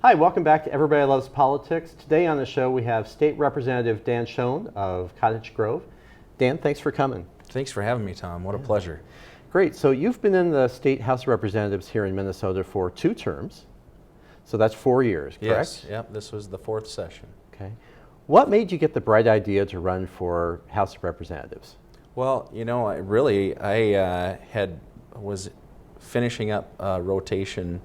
Hi, welcome back to Everybody Loves Politics. Today on the show we have State Representative Dan Schoen of Cottage Grove. Dan, thanks for coming. Thanks for having me, Tom. What a pleasure. Great. So you've been in the State House of Representatives here in Minnesota for 2 terms. So that's 4 years, correct? Yes. Yep. This was the 4th session. Okay. What made you get the bright idea to run for House of Representatives? Well, you know, I was finishing up a rotation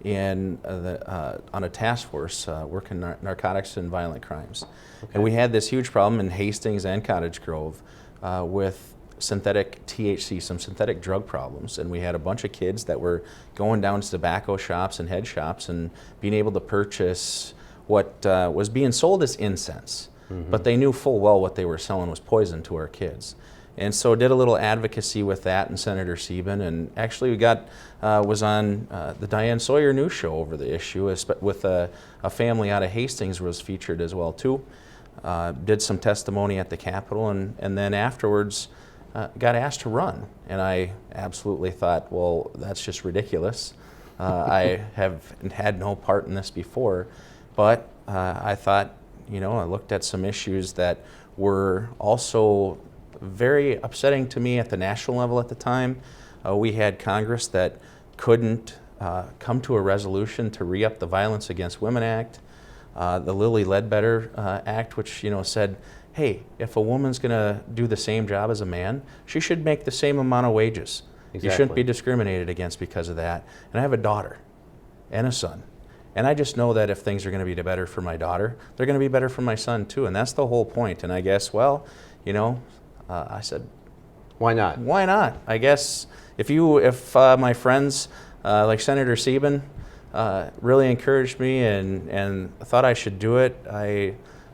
on a task force working narcotics and violent crimes. Okay. And we had this huge problem in Hastings and Cottage Grove with synthetic THC, some synthetic drug problems. And we had a bunch of kids that were going down to tobacco shops and head shops and being able to purchase what was being sold as incense. Mm-hmm. But they knew full well what they were selling was poison to our kids. And so did a little advocacy with that and Senator Schoen, and actually we was on the Diane Sawyer News Show over the issue with a family out of Hastings was featured as well too. Did some testimony at the Capitol, and then afterwards got asked to run. And I absolutely thought, well, that's just ridiculous. I have had no part in this before, but I thought, you know, I looked at some issues that were also very upsetting to me at the national level at the time. We had Congress that couldn't come to a resolution to re-up the Violence Against Women Act, the Lilly Ledbetter Act, which said, hey, if a woman's going to do the same job as a man, she should make the same amount of wages. Exactly. You shouldn't be discriminated against because of that. And I have a daughter and a son. And I just know that if things are going to be better for my daughter, they're going to be better for my son too. And that's the whole point. And I guess, well, I said, why not? Why not? I guess if my friends like Senator Schoen really encouraged me and thought I should do it,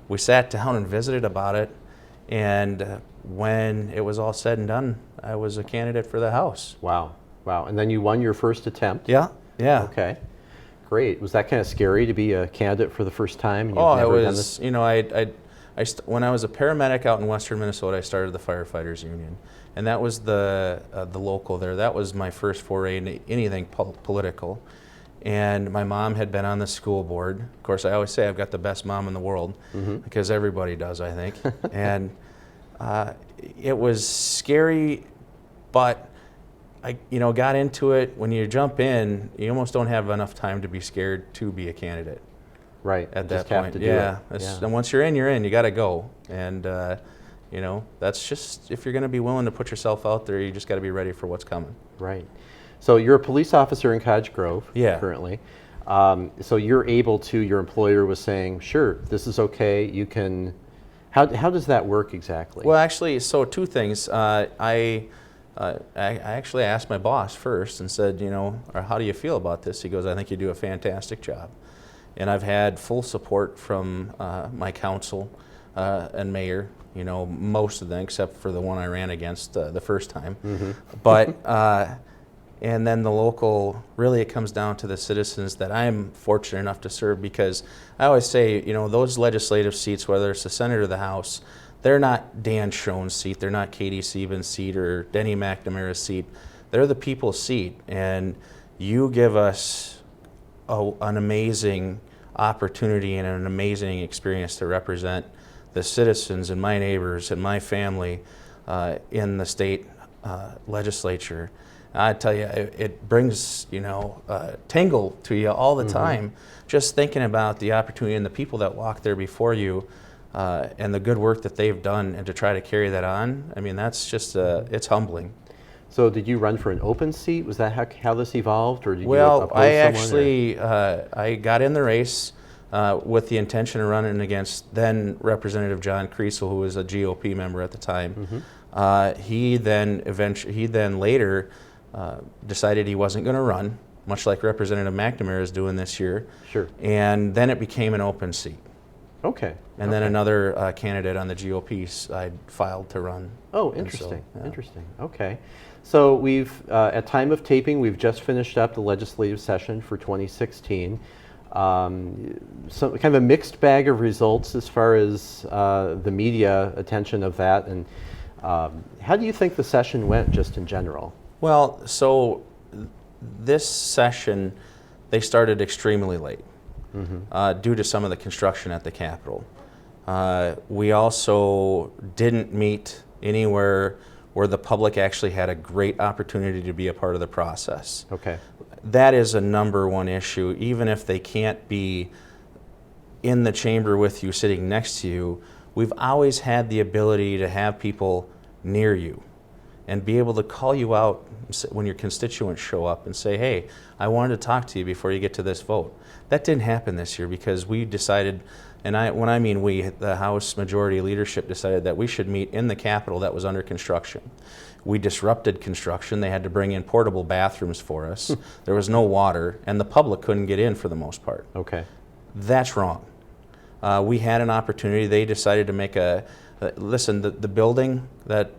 we sat down and visited about it, and when it was all said and done, I was a candidate for the House. Wow. And then you won your first attempt? Yeah. Okay. Great. Was that kind of scary to be a candidate for the first time? And it was. When I was a paramedic out in western Minnesota, I started the Firefighters Union, and that was the local there. That was my first foray into anything political. And my mom had been on the school board. Of course, I always say I've got the best mom in the world, mm-hmm. because everybody does, I think. And it was scary, but I got into it. When you jump in, you almost don't have enough time to be scared to be a candidate. Right. At that point, yeah. And once you're in, you got to go. And that's just, if you're going to be willing to put yourself out there, you just got to be ready for what's coming. Right. So you're a police officer in Cottage Grove. Yeah. Currently. So you're able to. Your employer was saying, sure, this is okay. You can. How does that work exactly? Well, actually, so 2 things. I actually asked my boss first and said, how do you feel about this? He goes, I think you do a fantastic job. And I've had full support from my council and mayor, most of them, except for the one I ran against the first time. Mm-hmm. But, and then the local, really it comes down to the citizens that I'm fortunate enough to serve, because I always say, those legislative seats, whether it's the Senate or the House, they're not Dan Schoen's seat, they're not Katie Stevens' seat or Denny McNamara's seat. They're the people's seat, and you give us an amazing opportunity and an amazing experience to represent the citizens and my neighbors and my family in the state legislature. I tell you, it brings tingle to you all the mm-hmm. time, just thinking about the opportunity and the people that walk there before you and the good work that they've done, and to try to carry that on. I mean, that's just it's humbling. So did you run for an open seat? Was that how this evolved, or did you oppose someone? I actually I got in the race with the intention of running against then Representative John Kriesel, who was a GOP member at the time. Mm-hmm. He then later decided he wasn't going to run, much like Representative McNamara is doing this year. Sure. And then it became an open seat. Okay. And then another candidate on the GOP side filed to run. Oh, interesting. So, yeah. Interesting. Okay. So we've, at time of taping, we've just finished up the legislative session for 2016. So kind of a mixed bag of results as far as the media attention of that. And how do you think the session went, just in general? Well, so this session, they started extremely late. due to some of the construction at the Capitol. We also didn't meet anywhere where the public actually had a great opportunity to be a part of the process. Okay. That is a number one issue. Even if they can't be in the chamber with you, sitting next to you, we've always had the ability to have people near you and be able to call you out when your constituents show up and say, hey, I wanted to talk to you before you get to this vote. That didn't happen this year because we decided, and when I mean we, the House Majority Leadership decided that we should meet in the Capitol that was under construction. We disrupted construction. They had to bring in portable bathrooms for us. There was no water, and the public couldn't get in for the most part. Okay. That's wrong. We had an opportunity. They decided to make listen, the building that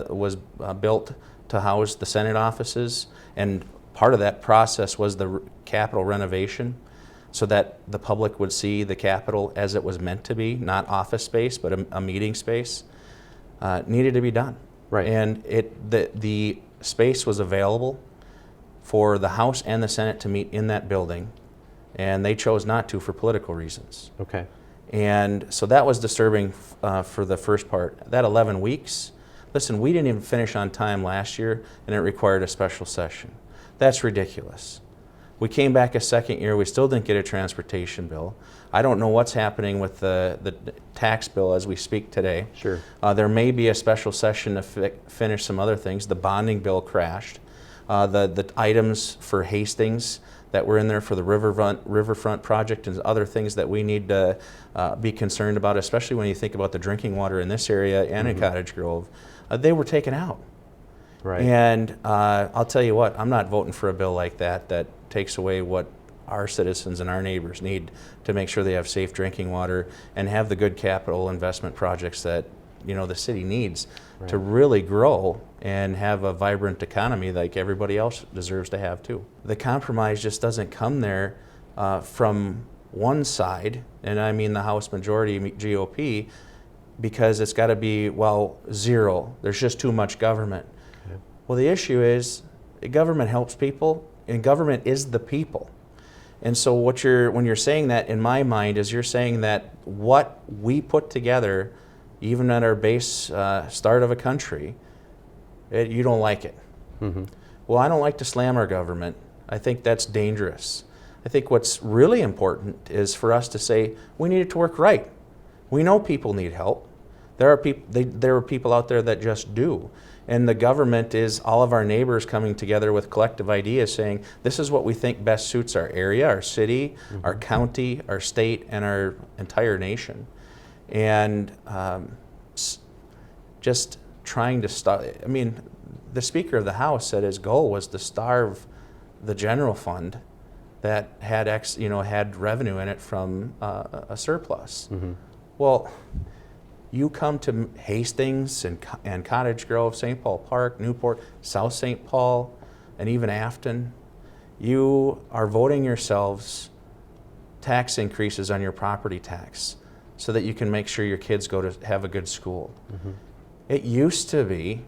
was built to house the Senate offices, and part of that process was the Capitol renovation, so that the public would see the Capitol as it was meant to be, not office space, but a meeting space, needed to be done. Right. And the space was available for the House and the Senate to meet in that building, and they chose not to for political reasons. Okay. And so that was disturbing for the first part. That 11 weeks, listen, we didn't even finish on time last year, and it required a special session. That's ridiculous. We came back a second year, we still didn't get a transportation bill. I don't know what's happening with the tax bill as we speak today. Sure. There may be a special session to finish some other things. The bonding bill crashed. The items for Hastings that were in there for the riverfront project and other things that we need to be concerned about, especially when you think about the drinking water in this area and in Cottage Grove, they were taken out. Right. And I'll tell you what, I'm not voting for a bill like that takes away what our citizens and our neighbors need to make sure they have safe drinking water and have the good capital investment projects that the city needs to really grow and have a vibrant economy like everybody else deserves to have too. The compromise just doesn't come there from one side, and I mean the House majority GOP, because it's got to be, zero. There's just too much government. Okay. Well, the issue is government helps people, and government is the people. And so when you're saying that, in my mind, is you're saying that what we put together, even at our base start of a country, you don't like it. Mm-hmm. Well, I don't like to slam our government. I think that's dangerous. I think what's really important is for us to say we need it to work right. We know people need help. There are people out there that just do. And the government is all of our neighbors coming together with collective ideas saying, this is what we think best suits our area, our city, our county, our state, and our entire nation. And just trying to stop, the Speaker of the House said his goal was to starve the general fund that had had revenue in it from a surplus. Mm-hmm. Well, you come to Hastings and Cottage Grove, St. Paul Park, Newport, South St. Paul, and even Afton, you are voting yourselves tax increases on your property tax so that you can make sure your kids go to have a good school. Mm-hmm. It used to be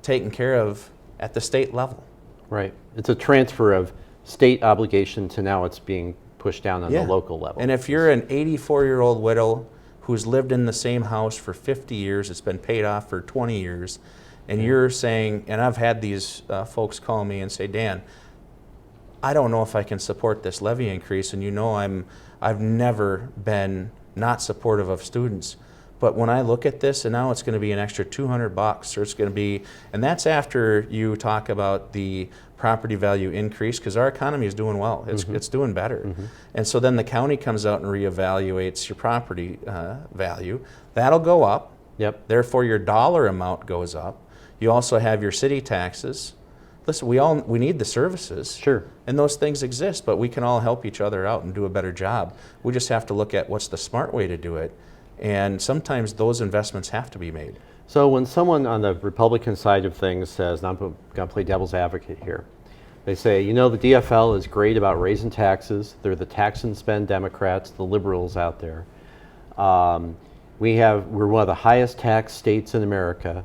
taken care of at the state level. Right. It's a transfer of state obligation to now it's being pushed down on the local level. And if you're an 84-year-old widow who's lived in the same house for 50 years, it's been paid off for 20 years, and you're saying, and I've had these folks call me and say, Dan, I don't know if I can support this levy increase, and I've never been not supportive of students. But when I look at this, and now it's going to be an extra $200, or it's going to be, and that's after you talk about the property value increase, because our economy is doing well. It's doing better. And so then the county comes out and reevaluates your property value. That'll go up. Yep. Therefore, your dollar amount goes up. You also have your city taxes. Listen, we need the services. Sure. And those things exist, but we can all help each other out and do a better job. We just have to look at what's the smart way to do it. And sometimes those investments have to be made. So when someone on the Republican side of things says, and I'm going to play devil's advocate here, they say, the DFL is great about raising taxes. They're the tax and spend Democrats, the liberals out there. We're one of the highest tax states in America.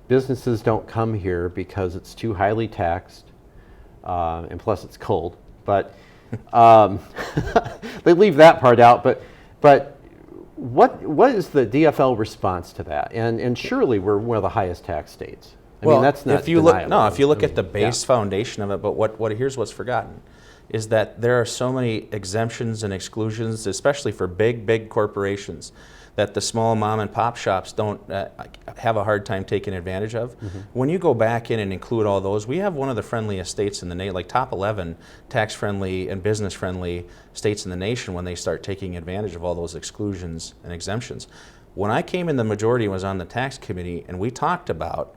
Businesses don't come here because it's too highly taxed, and plus it's cold. But Um, they leave that part out, but what is the DFL response to that? And surely we're one of the highest tax states. I mean, that's not if you look, deniable. if you look I at the mean, base foundation of it, but here's what's forgotten, is that there are so many exemptions and exclusions, especially for big corporations, that the small mom and pop shops don't have a hard time taking advantage of. When you go back in and include all those, we have one of the friendliest states in the nation, like top 11 tax-friendly and business-friendly states in the nation when they start taking advantage of all those exclusions and exemptions. When I came in the majority and was on the tax committee, and we talked about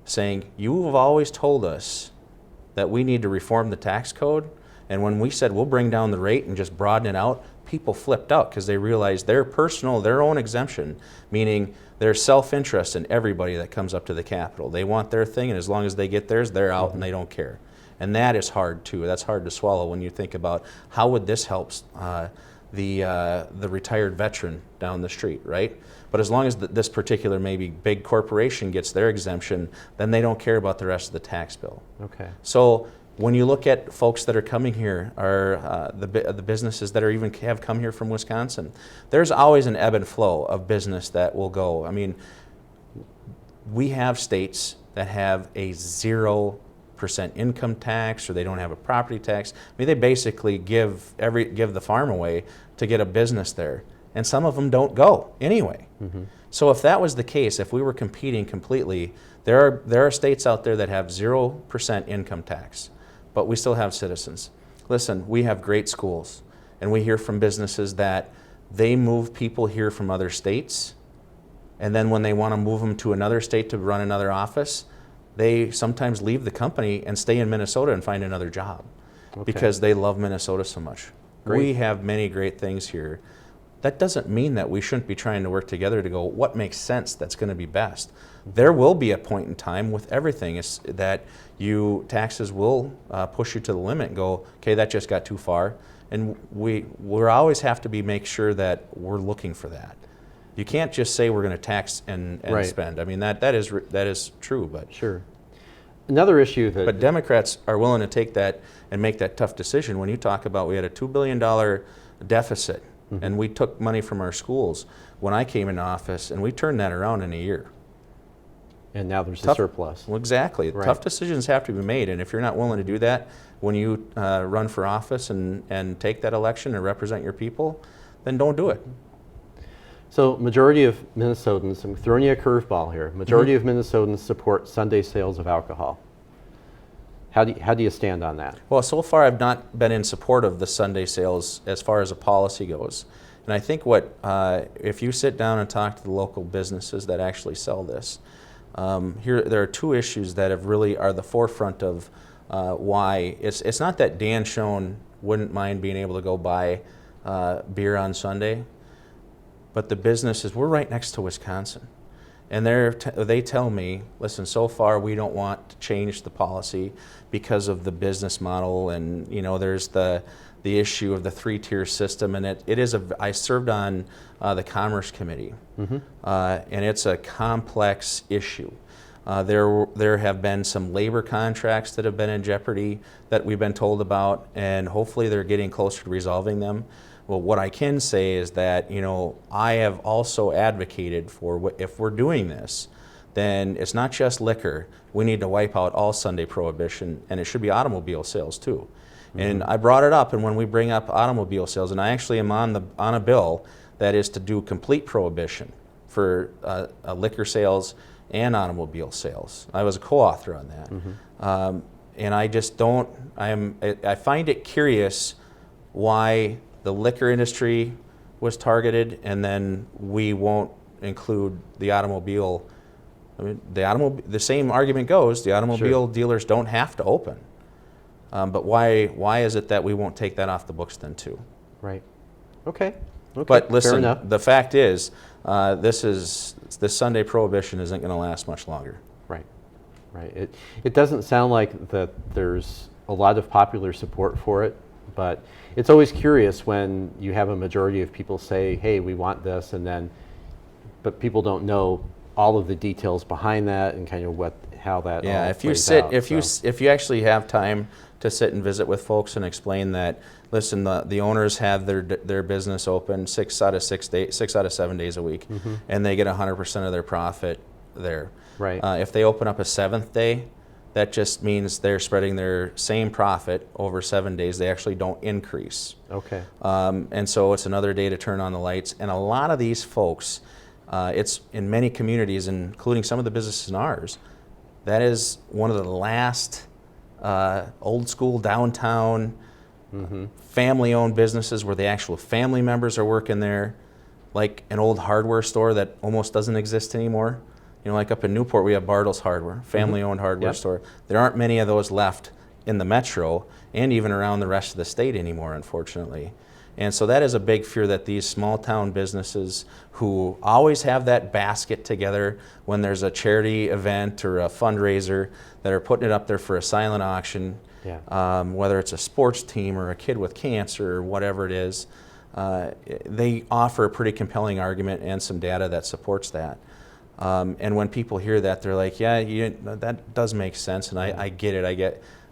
saying, you have always told us that we need to reform the tax code, and when we said we'll bring down the rate and just broaden it out, people flipped out because they realized their own exemption, meaning their self-interest in everybody that comes up to the Capitol. They want their thing, and as long as they get theirs, they're out and they don't care. And that is hard too. That's hard to swallow when you think about how would this help the retired veteran down the street, right? But as long as this particular maybe big corporation gets their exemption, then they don't care about the rest of the tax bill. Okay. So when you look at folks that are coming here, or the businesses that are even have come here from Wisconsin, there's always an ebb and flow of business that will go. I mean, we have states that have a 0% income tax, or they don't have a property tax. I mean, they basically give the farm away to get a business there, and some of them don't go anyway. So if that was the case, if we were competing completely, there are states out there that have 0% income tax, but we still have citizens. Listen, we have great schools, and we hear from businesses that they move people here from other states, and then when they want to move them to another state to run another office, they sometimes leave the company and stay in Minnesota and find another job because they love Minnesota so much. Great. We have many great things here. That doesn't mean that we shouldn't be trying to work together to go, what makes sense that's going to be best? There will be a point in time with everything is that taxes will push you to the limit and go, okay, that just got too far. And we're always have to make sure that we're looking for that. You can't just say we're going to tax and spend. I mean, that is true, but sure. Another issue that... But Democrats are willing to take that and make that tough decision. When you talk about we had a $2 billion deficit, and we took money from our schools when I came into office, and we turned that around in a year. And now there's a surplus. Well, exactly. Right. Tough decisions have to be made, and if you're not willing to do that when you run for office and take that election and represent your people, then don't do it. So majority of Minnesotans, I'm throwing you a curveball here, majority of Minnesotans support Sunday sales of alcohol. How do you stand on that? Well, so far I've not been in support of the Sunday sales as far as a policy goes. And I think if you sit down and talk to the local businesses that actually sell this, there are two issues that are the forefront of why. It's not that Dan Schoen wouldn't mind being able to go buy beer on Sunday, but the businesses, we're right next to Wisconsin. And they tell me, listen, so far we don't want to change the policy because of the business model, and there's the issue of the 3-tier system, and I served on the Commerce Committee, and it's a complex issue. There have been some labor contracts that have been in jeopardy that we've been told about, and hopefully they're getting closer to resolving them. Well, what I can say is that, I have also advocated for if we're doing this, then it's not just liquor. We need to wipe out all Sunday prohibition, and it should be automobile sales too. And I brought it up, and when we bring up automobile sales, and I actually am on a bill that is to do complete prohibition for liquor sales and automobile sales. I was a co-author on that. And I just don't, I find it curious why the liquor industry was targeted, and then we won't include the automobile. I mean, the same argument goes, the automobile dealers don't have to open. But why is it that we won't take that off the books then too? Right. Okay. But listen, fair enough. The fact is, this Sunday prohibition isn't going to last much longer. Right. Right. It doesn't sound like that there's a lot of popular support for it, but it's always curious when you have a majority of people say, hey, we want this, but people don't know all of the details behind that and kind of how that all plays out. If you actually have time to sit and visit with folks and explain that, listen, the owners have their business open 6 out of 7 days a week, and they get 100% of their profit there. Right. If they open up a 7th day, that just means they're spreading their same profit over 7 days. They actually don't increase. Okay. And so it's another day to turn on the lights. And a lot of these folks, it's in many communities, including some of the businesses in ours, that is one of the last old school downtown family-owned businesses where the actual family members are working there, like an old hardware store that almost doesn't exist anymore. You know, like up in Newport, we have Bartle's Hardware, family-owned hardware store. There aren't many of those left in the metro and even around the rest of the state anymore, unfortunately. And so that is a big fear, that these small-town businesses who always have that basket together when there's a charity event or a fundraiser, that are putting it up there for a silent auction, whether it's a sports team or a kid with cancer or whatever it is, they offer a pretty compelling argument and some data that supports that. And when people hear that, they're like, yeah, that does make sense, and I get it.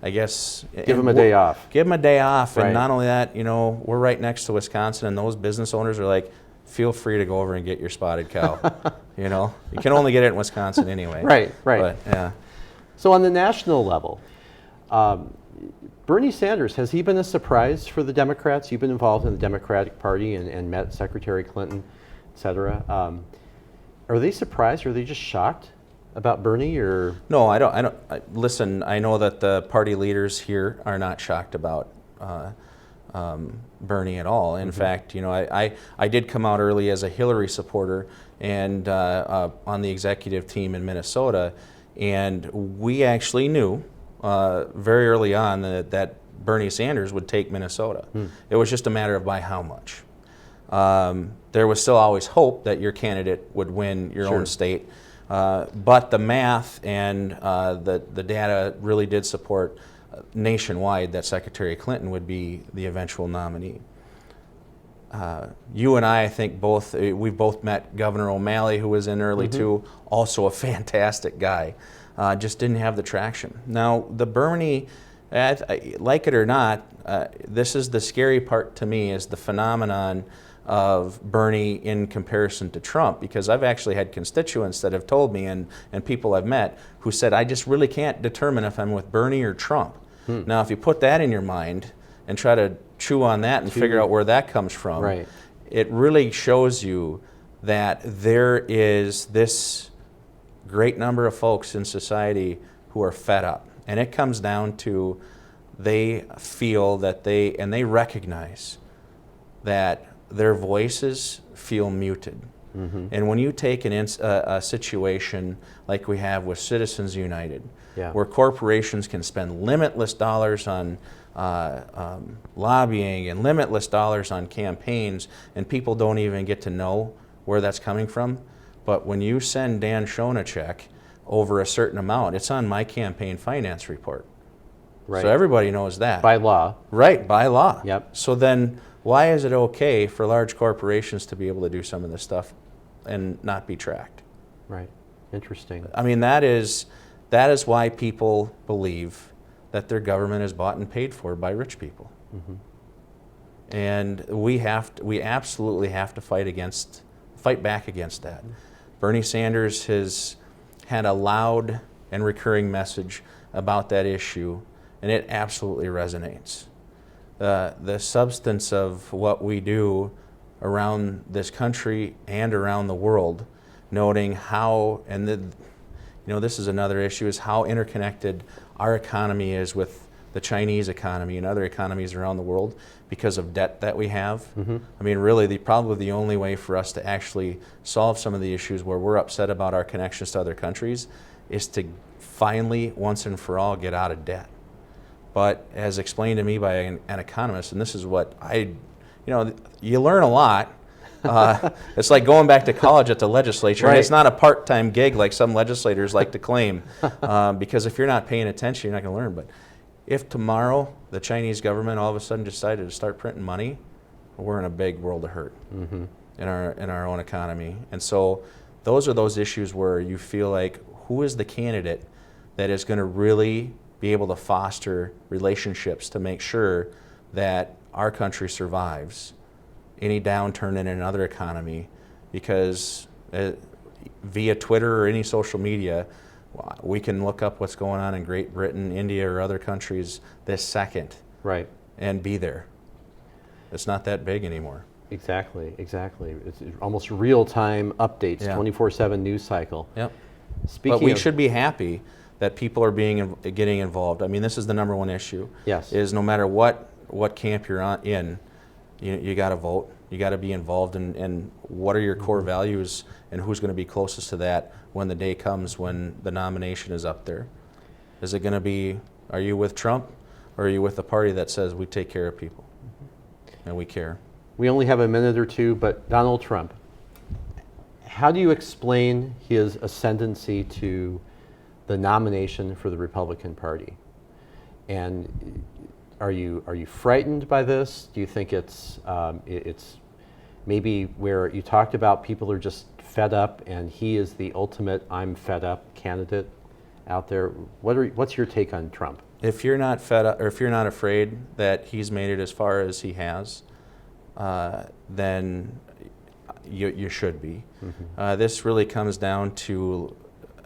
I guess Give them a day off. Give them a day off, Right. and not only that, you know, we're right next to Wisconsin, and those business owners are like, feel free to go over and get your spotted cow. You know, you can only get it in Wisconsin anyway. Right, right. But, yeah. So on the national level, Bernie Sanders, has he been a surprise for the Democrats? You've been involved in the Democratic Party and met Secretary Clinton, et cetera. Are they surprised? Are they just shocked about Bernie? Or No, I don't. Listen, I know that the party leaders here are not shocked about Bernie at all. In fact, you know, I did come out early as a Hillary supporter and on the executive team in Minnesota, and we actually knew very early on that Bernie Sanders would take Minnesota. It was just a matter of by how much. There was still always hope that your candidate would win your own state, but the math and the data really did support nationwide that Secretary Clinton would be the eventual nominee. You and I think we've both met Governor O'Malley, who was in early too, also a fantastic guy, just didn't have the traction. Now the Bernie, like it or not, this is the scary part to me, is the phenomenon of Bernie in comparison to Trump, because I've actually had constituents that have told me, and people I've met, who said, I just really can't determine if I'm with Bernie or Trump. Now if you put that in your mind and try to chew on that and figure out where that comes from, it really shows you that there is this great number of folks in society who are fed up. And it comes down to, they feel that they recognize that their voices feel muted. And when you take a situation like we have with Citizens United, where corporations can spend limitless dollars on lobbying and limitless dollars on campaigns, and people don't even get to know where that's coming from. But when you send Dan Schoen a check over a certain amount, it's on my campaign finance report. So everybody knows that. by law. Right, by law. Yep. So then why is it okay for large corporations to be able to do some of this stuff and not be tracked? Right. Interesting. I mean, that is why people believe that their government is bought and paid for by rich people. And we absolutely have to fight back against that. Bernie Sanders has had a loud and recurring message about that issue, and it absolutely resonates. The substance of what we do around this country and around the world, noting how, and this is another issue, is how interconnected our economy is with the Chinese economy and other economies around the world because of debt that we have. I mean, really, probably the only way for us to actually solve some of the issues where we're upset about our connections to other countries is to finally, once and for all, get out of debt. But as explained to me by an economist, and this is what you learn a lot. It's like going back to college at the legislature. And it's not a part-time gig like some legislators like to claim, because if you're not paying attention, you're not going to learn. But if tomorrow the Chinese government all of a sudden decided to start printing money, we're in a big world of hurt in our own economy. And so those are those issues where you feel like, who is the candidate that is going to really be able to foster relationships to make sure that our country survives any downturn in another economy, because via Twitter or any social media, we can look up what's going on in Great Britain, India, or other countries this second, Right. and be there. It's not that big anymore. Exactly. It's almost real-time updates, Yeah. 24/7 news cycle. Yep. Speaking But we of, should be happy that people are getting involved. I mean, this is the number one issue. Yes. Is no matter what camp you're in, you got to vote. You got to be involved in what are your core values and who's going to be closest to that when the day comes when the nomination is up there. Is it going to be, are you with Trump, or are you with the party that says we take care of people and we care? We only have a minute or two, but Donald Trump, how do you explain his ascendancy to the nomination for the Republican Party? And are you frightened by this? Do you think it's maybe where you talked about people are just fed up, and he is the ultimate "I'm fed up" candidate out there? What's your take on Trump? If you're not fed up, or if you're not afraid that he's made it as far as he has, then you should be. Mm-hmm. This really comes down to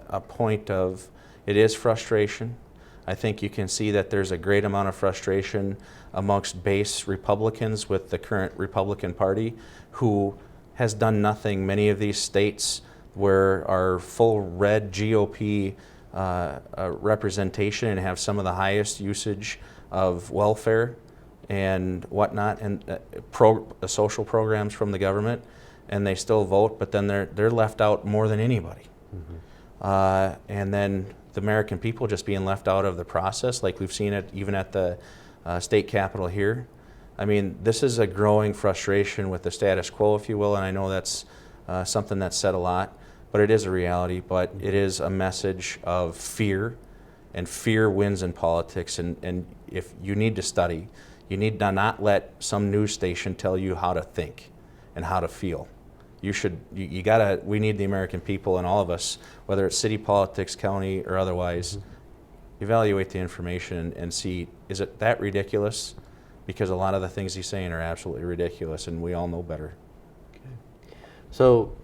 a point of, it is frustration. I think you can see that there's a great amount of frustration amongst base Republicans with the current Republican Party, who has done nothing. Many of these states where are full red GOP representation and have some of the highest usage of welfare and whatnot, and social programs from the government, and they still vote, but then they're left out more than anybody. Mm-hmm. And then the American people just being left out of the process, like we've seen it even at the state capitol here. I mean, this is a growing frustration with the status quo, if you will, and I know that's something that's said a lot, but it is a reality. But it is a message of fear, and fear wins in politics, and if you need to study, you need to not let some news station tell you how to think and how to feel. You gotta, we need the American people, and all of us, whether it's city politics, county, or otherwise, evaluate the information and see, is it that ridiculous? Because a lot of the things he's saying are absolutely ridiculous, and we all know better. Okay. So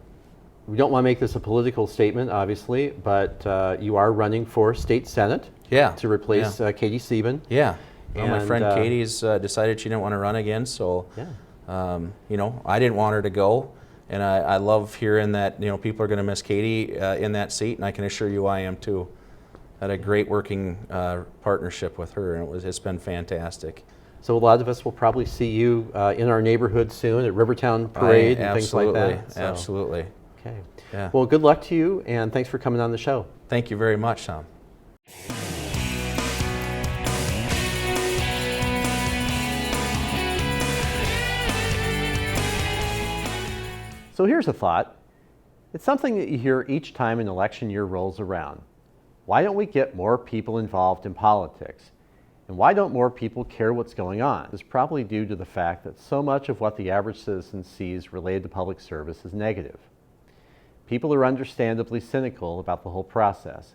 we don't want to make this a political statement, obviously, but you are running for state senate to replace Katie Sieben. Yeah. Well, my And, friend Katie's decided she didn't want to run again, so Yeah. I didn't want her to go, and I love hearing that people are going to miss Katie in that seat, and I can assure you I am too. Had a great working partnership with her, and it's been fantastic. So a lot of us will probably see you in our neighborhood soon at Rivertown Parade and things like that. So, Absolutely. okay. Yeah. Well, good luck to you, and thanks for coming on the show. Thank you very much, Tom. So here's a thought. It's something that you hear each time an election year rolls around. Why don't we get more people involved in politics? And why don't more people care what's going on? It's probably due to the fact that so much of what the average citizen sees related to public service is negative. People are understandably cynical about the whole process,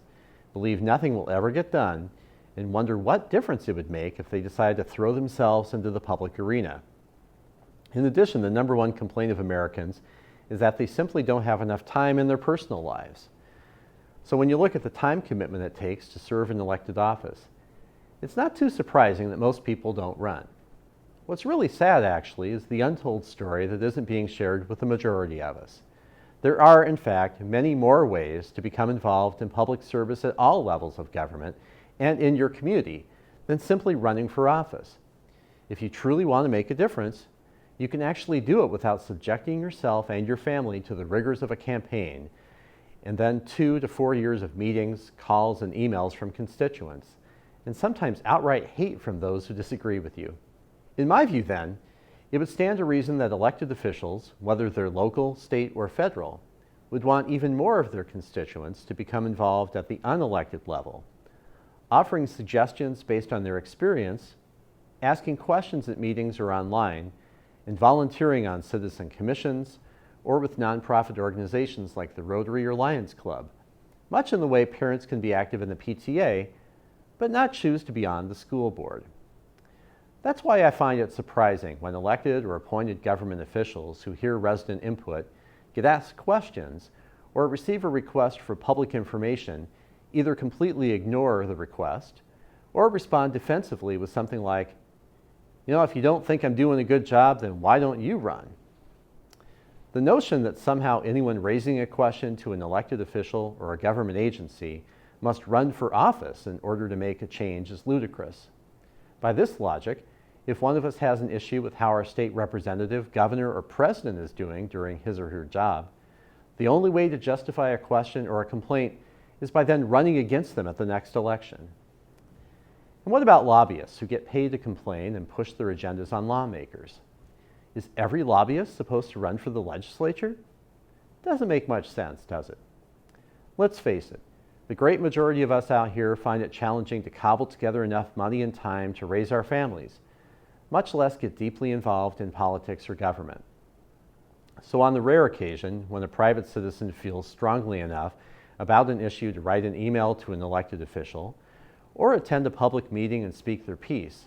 believe nothing will ever get done, and wonder what difference it would make if they decided to throw themselves into the public arena. In addition, the number one complaint of Americans is that they simply don't have enough time in their personal lives. So when you look at the time commitment it takes to serve an elected office, it's not too surprising that most people don't run. What's really sad, actually, is the untold story that isn't being shared with the majority of us. There are, in fact, many more ways to become involved in public service at all levels of government and in your community than simply running for office. If you truly want to make a difference, you can actually do it without subjecting yourself and your family to the rigors of a campaign, and then 2 to 4 years of meetings, calls, and emails from constituents, and sometimes outright hate from those who disagree with you. In my view, then, it would stand to reason that elected officials, whether they're local, state, or federal, would want even more of their constituents to become involved at the unelected level, offering suggestions based on their experience, asking questions at meetings or online, and volunteering on citizen commissions or with nonprofit organizations like the Rotary or Lions Club, much in the way parents can be active in the PTA, but not choose to be on the school board. That's why I find it surprising when elected or appointed government officials who hear resident input, get asked questions, or receive a request for public information either completely ignore the request or respond defensively with something like, if you don't think I'm doing a good job, then why don't you run? The notion that somehow anyone raising a question to an elected official or a government agency must run for office in order to make a change is ludicrous. By this logic, if one of us has an issue with how our state representative, governor, or president is doing during his or her job, the only way to justify a question or a complaint is by then running against them at the next election. And what about lobbyists who get paid to complain and push their agendas on lawmakers? Is every lobbyist supposed to run for the legislature? Doesn't make much sense, does it? Let's face it, the great majority of us out here find it challenging to cobble together enough money and time to raise our families, much less get deeply involved in politics or government. So on the rare occasion when a private citizen feels strongly enough about an issue to write an email to an elected official or attend a public meeting and speak their piece,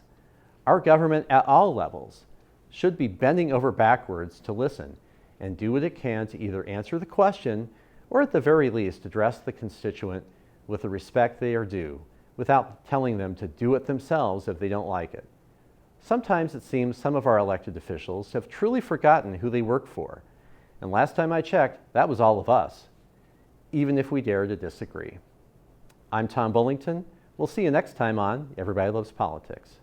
our government at all levels should be bending over backwards to listen and do what it can to either answer the question or at the very least address the constituent with the respect they are due without telling them to do it themselves if they don't like it. Sometimes it seems some of our elected officials have truly forgotten who they work for. And last time I checked, that was all of us, even if we dare to disagree. I'm Tom Bullington. We'll see you next time on Everybody Loves Politics.